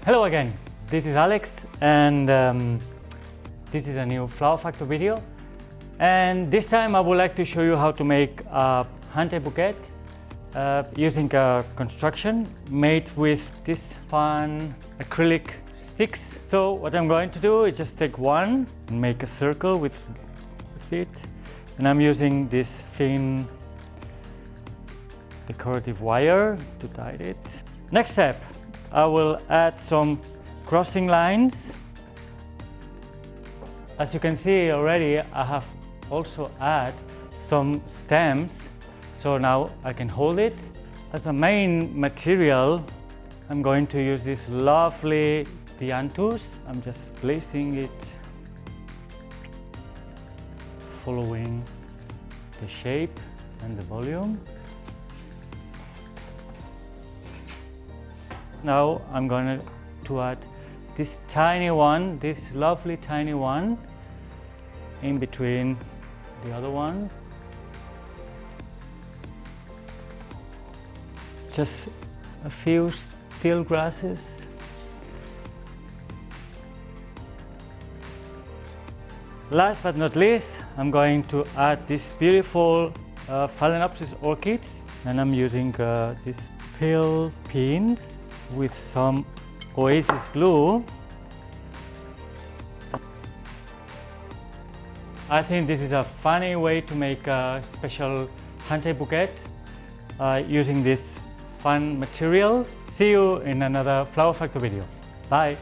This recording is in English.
Hello again, this is Alex, and this is a new Flower Factor video. And this time I would like to show you how to make a hand-tied bouquet using a construction made with this fun acrylic sticks. So what I'm going to do is just take one and make a circle with it, and I'm using this thin decorative wire to tie it. Next step, I will add some crossing lines. As you can see already, I have also add some stems, so now I can hold it. As a main material, I'm going to use this lovely Dianthus. I'm just placing it following the shape and the volume. Now I'm going to add this tiny one, this lovely tiny one, in between the other one. Just a few steel grasses. Last but not least, I'm going to add these beautiful Phalaenopsis orchids, and I'm using these peel pins with some Oasis glue. I think this is a funny way to make a special hand-tied bouquet using this fun material. See you in another Flower Factor video. Bye!